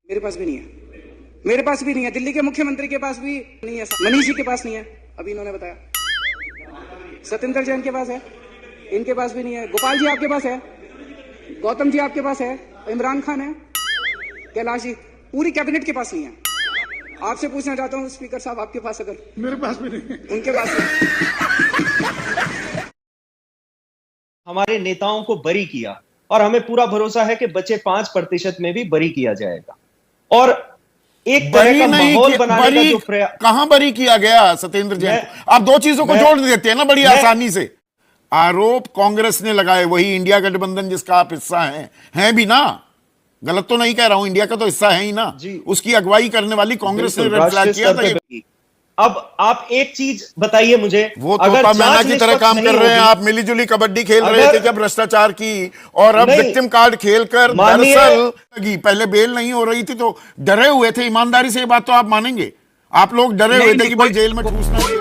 मेरे पास भी नहीं है, मेरे पास भी नहीं है, दिल्ली के मुख्यमंत्री के पास भी नहीं है, मनीष जी के पास नहीं है, अभी इन्होंने बताया, सत्येंद्र जैन के पास है, इनके पास भी नहीं है, गोपाल जी आपके पास है, गौतम जी आपके पास है, इमरान खान है, कैलाश जी, पूरी कैबिनेट के पास नहीं है। आपसे पूछना चाहता हूँ स्पीकर साहब, आपके पास अगर, मेरे पास भी नहीं है, उनके पास हमारे नेताओं को बरी किया और हमें पूरा भरोसा है कि बचे 5% में भी बरी किया जाएगा। और एक तरह का माहौल बनाने का जो प्रयास, कहां बरी किया गया सत्येंद्र जैन को? आप दो चीजों को जोड़ देते हैं ना बड़ी आसानी से। आरोप कांग्रेस ने लगाए, वही इंडिया गठबंधन जिसका आप हिस्सा हैं भी ना, गलत तो नहीं कह रहा हूं, इंडिया का तो हिस्सा है ही ना, उसकी अगुवाई करने वाली कांग्रेस ने रेड फ्लैग किया था। अब आप एक चीज बताइए मुझे, वो तोता मैना की तरह काम कर रहे हैं, आप मिलीजुली कबड्डी खेल रहे थे क्या भ्रष्टाचार की, और अब विक्टिम कार्ड खेलकर दरअसल पहले बेल नहीं हो रही थी तो डरे हुए थे। ईमानदारी से ये बात तो आप मानेंगे, आप लोग डरे हुए थे कि भाई जेल में ठूसना नहीं।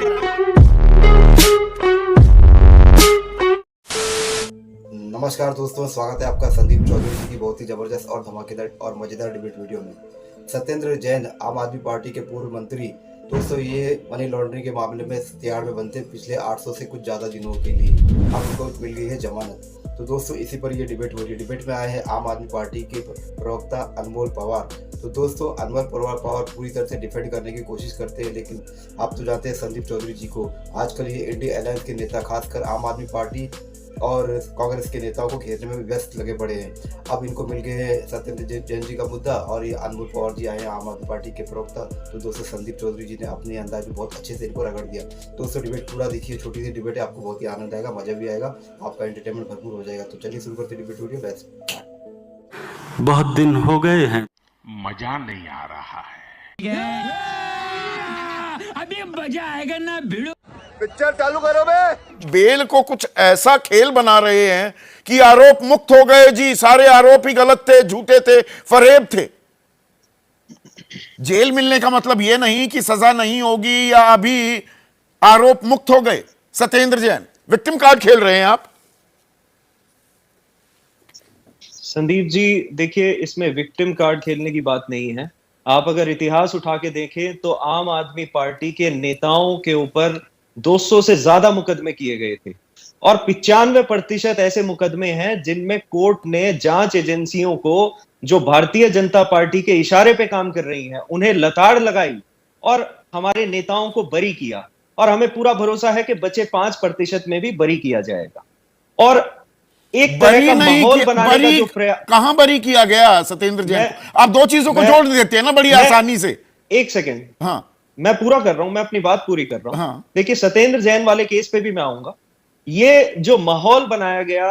नमस्कार दोस्तों, स्वागत है आपका संदीप चौधरी जी की बहुत ही जबरदस्त और धमाकेदार और मजेदार डिबेट वीडियो में। सत्येंद्र जैन आम आदमी पार्टी के पूर्व मंत्री, दोस्तों ये मनी लॉन्ड्रिंग के मामले में तिहाड़ में बनते पिछले 800 से कुछ ज़्यादा दिनों के लिए अब उनको मिल गई है जमानत। तो दोस्तों इसी पर ये डिबेट हो रही है। डिबेट में आए हैं आम आदमी पार्टी के प्रवक्ता अनमोल पवार। तो दोस्तों अनमोल पवार पूरी तरह से डिफेंड करने की कोशिश करते हैं, लेकिन आप तो जानते हैं संदीप चौधरी जी को, आजकल ये इंडिया अलायंस के नेता खासकर आम आदमी पार्टी और कांग्रेस के नेताओं को घेरने में व्यस्त लगे पड़े हैं। अब इनको मिल गए हैं सत्येंद्र जैन जी का मुद्दा और ये अनमोल पवार जी आए हैं आम आदमी पार्टी के प्रवक्ता। तो दोस्तों संदीप चौधरी जी ने अपने अंदाज में बहुत अच्छे से इनको रगड़ दिया। दोस्तों डिबेट पूरा देखिए, छोटी सी डिबेट है, आपको बहुत ही आनंद आएगा, मजा भी आएगा, आपका एंटरटेनमेंट भरपूर हो जाएगा। तो चलिए शुरू करते डिबेट वीडियो। बेस्ट बहुत दिन हो गए हैं, मजा नहीं आ रहा है, अभी मजा आएगा ना भिड़ो। पिक्चर चालू करो बे। बेल को कुछ ऐसा खेल बना रहे हैं कि आरोप मुक्त हो गए जी, सारे आरोप ही गलत थे, झूठे थे, फरेब थे। जेल मिलने का मतलब यह नहीं कि सजा नहीं होगी या अभी आरोप मुक्त हो गए। सत्येंद्र जैन विक्टिम कार्ड खेल रहे हैं आप। संदीप जी देखिए, इसमें विक्टिम कार्ड खेलने की बात नहीं है। आप अगर इतिहास उठा के देखें तो आम आदमी पार्टी के नेताओं के ऊपर 200 से ज्यादा मुकदमे किए गए थे और 95% ऐसे मुकदमे हैं जिनमें कोर्ट ने जांच एजेंसियों को, जो भारतीय जनता पार्टी के इशारे पे काम कर रही हैं, उन्हें लताड़ लगाई और हमारे नेताओं को बरी किया। और हमें पूरा भरोसा है कि बचे 5% में भी बरी किया जाएगा। और एक तरह का माहौल बनाने का जो प्रयास, कहां बरी किया गया सत्येंद्र जैन? आप दो चीजों को जोड़ देते हैं ना बड़ी आसानी से। एक सेकेंड, हाँ मैं पूरा कर रहा हूं, मैं अपनी बात पूरी कर रहा हूं। हाँ। देखिए सत्येंद्र जैन वाले केस पे भी मैं आऊंगा। ये जो माहौल बनाया गया,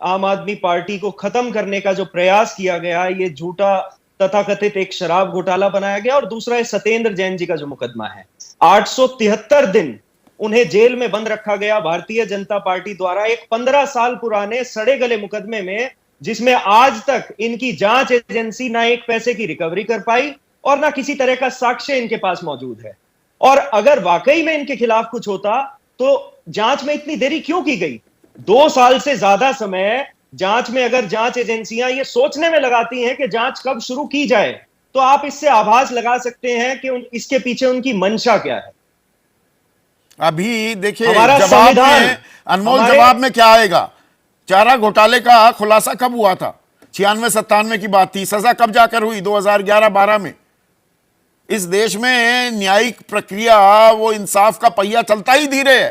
आम आदमी पार्टी को खत्म करने का जो प्रयास किया गया, ये झूठा तथाकथित एक शराब घोटाला बनाया गया। और दूसरा है सत्येंद्र जैन जी का जो मुकदमा है, 873 दिन उन्हें जेल में बंद रखा गया भारतीय जनता पार्टी द्वारा, एक 15 साल पुराने सड़े गले मुकदमे में, जिसमें आज तक इनकी जांच एजेंसी ना एक पैसे की रिकवरी कर पाई और ना किसी तरह का साक्ष्य इनके पास मौजूद है। और अगर वाकई में इनके खिलाफ कुछ होता तो जांच में इतनी देरी क्यों की गई? 2 साल से ज्यादा समय जांच में अगर जांच एजेंसियां ये सोचने में लगाती हैं कि जांच कब शुरू की जाए, तो आप इससे आभास लगा सकते हैं कि इसके पीछे उनकी मंशा क्या है। अभी देखिए जवाब में, अनमोल जवाब में क्या आएगा? चारा घोटाले का खुलासा कब हुआ था? 96-97 की बात थी। सजा कब जाकर हुई? 2011-12 में। इस देश में न्यायिक प्रक्रिया, वो इंसाफ का पहिया चलता ही धीरे है,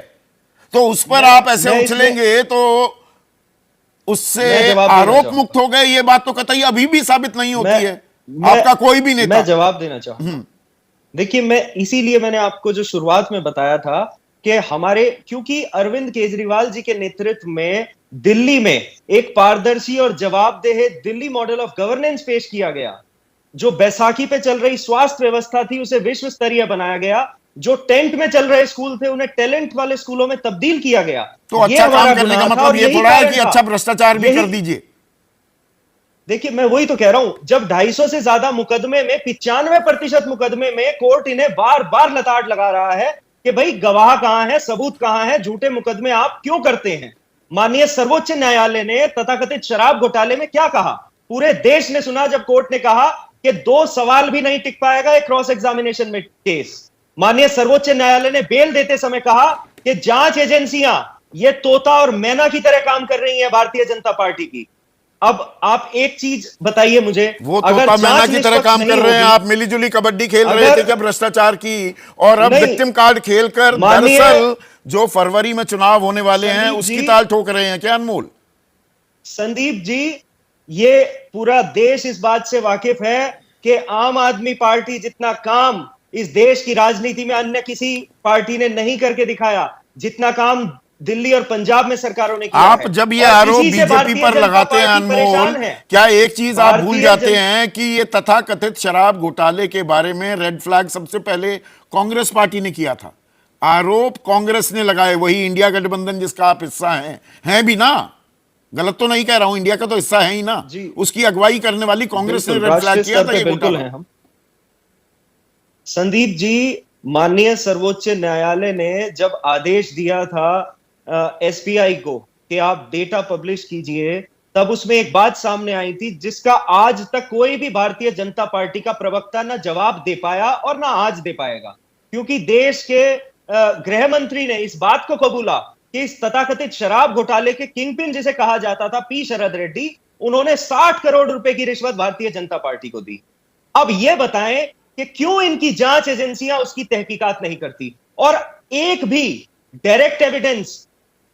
तो उस पर आप ऐसे उछलेंगे तो उससे आरोप मुक्त हो गए, ये बात तो कतई अभी भी साबित नहीं होती है आपका कोई भी नेता। मैं जवाब देना चाहूंगा। देखिए, मैं इसीलिए मैंने आपको जो शुरुआत में बताया था कि हमारे, क्योंकि अरविंद केजरीवाल जी के नेतृत्व में दिल्ली में एक पारदर्शी और जवाबदेह दिल्ली मॉडल ऑफ गवर्नेंस पेश किया गया। जो बैसाखी पे चल रही स्वास्थ्य व्यवस्था थी उसे विश्व स्तरीय बनाया गया। जो टेंट में चल रहे स्कूल थे उन्हें टैलेंट वाले स्कूलों में तब्दील किया गया। तो अच्छा काम करने का मतलब ये थोड़ा है कि अच्छा भ्रष्टाचार भी कर दीजिए। देखिए, मैं वही तो कह रहा हूं, जब 250 से ज्यादा मुकदमे में 95% मुकदमे में कोर्ट इन्हें बार बार लताड़ लगा रहा है कि भाई गवाह कहां है, सबूत कहां है, झूठे मुकदमे आप क्यों करते हैं। माननीय सर्वोच्च न्यायालय ने तथाकथित शराब घोटाले में क्या कहा? पूरे देश ने सुना जब कोर्ट ने कहा कि 2 सवाल भी नहीं टिक पाएगा एक क्रॉस एग्जामिनेशन में केस। माननीय सर्वोच्च न्यायालय ने बेल देते समय कहा कि जांच एजेंसियां ये तोता और मैना की तरह काम कर रही है भारतीय जनता पार्टी की। अब आप एक चीज बताइए मुझे, वो तोता मैना की तरह काम कर रहे हैं, आप मिलीजुली कबड्डी खेल रहे थे क्या भ्रष्टाचार की, और अब विक्टिम कार्ड खेलकर दरअसल जो फरवरी में चुनाव होने वाले हैं उसकी ताल ठोक रहे हैं क्या अनमोल? संदीप जी, ये पूरा देश इस बात से वाकिफ है कि आम आदमी पार्टी जितना काम इस देश की राजनीति में अन्य किसी पार्टी ने नहीं करके दिखाया, जितना काम दिल्ली और पंजाब में सरकारों ने किया आप है। जब ये आरोप बीजेपी पर लगाते हैं अनमोल, क्या एक चीज आप भूल जाते हैं कि ये तथाकथित शराब घोटाले के बारे में रेड फ्लैग सबसे पहले कांग्रेस पार्टी ने किया था। आरोप कांग्रेस ने लगाए, वही इंडिया गठबंधन जिसका आप हिस्सा हैं भी ना, गलत तो नहीं कह रहा हूं, इंडिया का तो हिस्सा है ही ना, उसकी अगुवाई करने वाली कांग्रेस ने रेड फ्लैग किया था ये घोटाला। संदीप जी, माननीय सर्वोच्च न्यायालय ने जब आदेश दिया था एसबीआई को कि आप डेटा पब्लिश कीजिए, तब उसमें एक बात सामने आई थी जिसका आज तक कोई भी भारतीय जनता पार्टी का प्रवक्ता ना जवाब दे पाया और ना आज दे पाएगा, क्योंकि देश के गृह मंत्री ने इस बात को कबूला कि इस तथाकथित शराब घोटाले के किंगपिन जिसे कहा जाता था पी शरद रेड्डी, उन्होंने 60 करोड़ रुपए की रिश्वत भारतीय जनता पार्टी को दी। अब यह बताएं कि क्यों इनकी जांच एजेंसियां उसकी तहकीकात नहीं करती, और एक भी डायरेक्ट एविडेंस,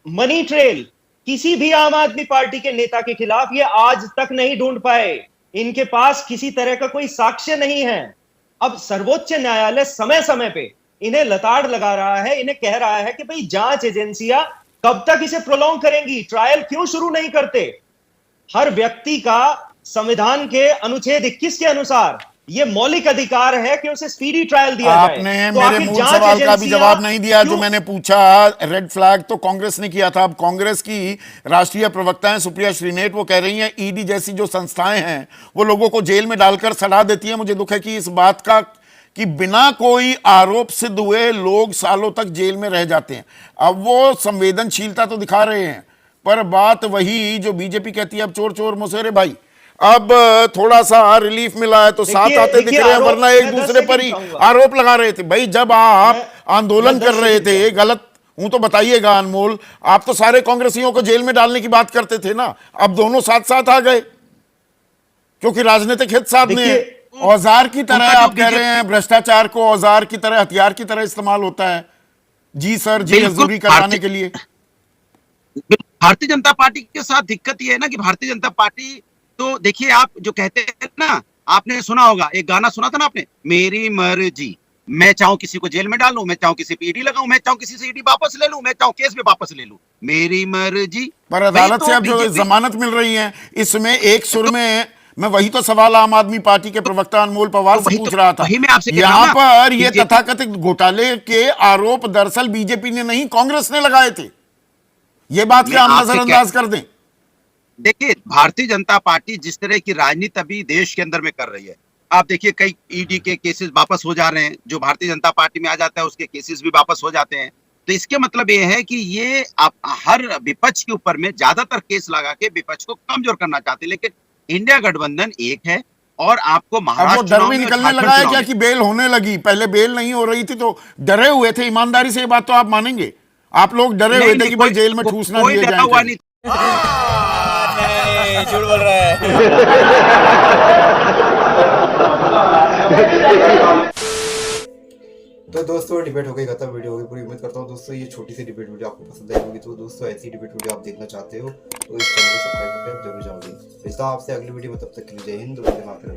मनी ट्रेल किसी भी आम आदमी पार्टी के नेता के खिलाफ ये आज तक नहीं ढूंढ पाए। इनके पास किसी तरह का कोई साक्ष्य नहीं है। अब सर्वोच्च न्यायालय समय समय पे इन्हें लताड़ लगा रहा है, इन्हें कह रहा है कि भाई जांच एजेंसियां कब तक इसे प्रोलॉन्ग करेंगी, ट्रायल क्यों शुरू नहीं करते। हर व्यक्ति का संविधान के अनुच्छेद 21 के अनुसार ये मौलिक अधिकार है कि उसे स्पीडी ट्रायल दिया जाए। आपने मेरे मूल सवाल का भी जवाब नहीं दिया जो मैंने पूछा। रेड फ्लैग तो कांग्रेस ने किया था, अब कांग्रेस की राष्ट्रीय प्रवक्ता हैं सुप्रिया श्रीनेट, वो कह रही हैं ईडी जैसी जो संस्थाएं हैं वो लोगों को जेल में डालकर सड़ा देती हैं। मुझे दुख है कि इस बात का कि बिना कोई आरोप सिद्ध हुए लोग सालों तक जेल में रह जाते हैं। अब वो संवेदनशीलता तो दिखा रहे हैं, पर बात वही जो बीजेपी कहती है अब चोर चोर मुसेरे भाई, अब थोड़ा सा रिलीफ मिला है तो साथ आते दिख रहे हैं, वरना एक दूसरे पर ही आरोप लगा रहे थे। भाई जब आप आंदोलन कर रहे थे, गलत हूं तो बताइएगा अनमोल, आप तो सारे कांग्रेसियों को जेल में डालने की बात करते थे ना, अब दोनों साथ साथ आ गए क्योंकि राजनीतिक हित साधने हैं। औजार की तरह आप कह रहे हैं भ्रष्टाचार को औजार की तरह, हथियार की तरह इस्तेमाल होता है। जी सर, जी हजूरी कराने के लिए। भारतीय जनता पार्टी के साथ दिक्कत ये है ना कि भारतीय जनता पार्टी तो देखिए, आप जो कहते हैं ना, आपने सुना होगा, एक गाना सुना था ना आपने, मेरी मर्जी, मैं चाहूं किसी को जेल में डालूं, मैं चाहूं किसी पे ईडी लगाऊं, मैं चाहूं किसी से ईडी वापस ले लूं, मैं चाहूं केस में वापस ले लूं, मेरी मर्जी। पर अदालत से अब जो जमानत मिल रही है इसमें एक सुर में, मैं वही तो सवाल आम आदमी पार्टी के प्रवक्ता अनमोल पवार से पूछ रहा था। यहाँ पर ये तथाकथित घोटाले के आरोप दरअसल बीजेपी ने नहीं कांग्रेस ने लगाए थे, ये बात क्या हम नजरअंदाज कर दें? देखिए, भारतीय जनता पार्टी जिस तरह की राजनीति अभी देश के अंदर में कर रही है, आप देखिए कई ईडी के केसेस वापस हो जा रहे हैं, जो भारतीय जनता पार्टी में आ जाता है उसके केसेस भी वापस हो जाते हैं। तो इसके मतलब ये है कि ये आप हर विपक्ष के ऊपर में ज्यादातर केस लगा के विपक्ष को कमजोर करना चाहते हैं। लेकिन इंडिया गठबंधन एक है और आपको महाराष्ट्र डर भी निकलने लगा है क्या कि बेल होने लगी? पहले बेल नहीं हो रही थी तो डरे हुए थे। ईमानदारी से ये बात तो आप मानेंगे, आप लोग डरे हुए थे कि भाई जेल में ठूस ना दिए जाएं। झूठ बोल रहा है। तो दोस्तों डिबेट हो गई खत्म, वीडियो हो गई पूरी। उम्मीद करता हूँ दोस्तों ये छोटी सी डिबेट वीडियो आपको पसंद आई होगी। तो दोस्तों ऐसी डिबेट वीडियो आप देखना चाहते हो तो इस चैनल को सब्सक्राइब करके आप जरूर जाओगे। मिलता हूँ आपसे अगली वीडियो में, तब तक के लिए जय हिंद, वंदे मातरम।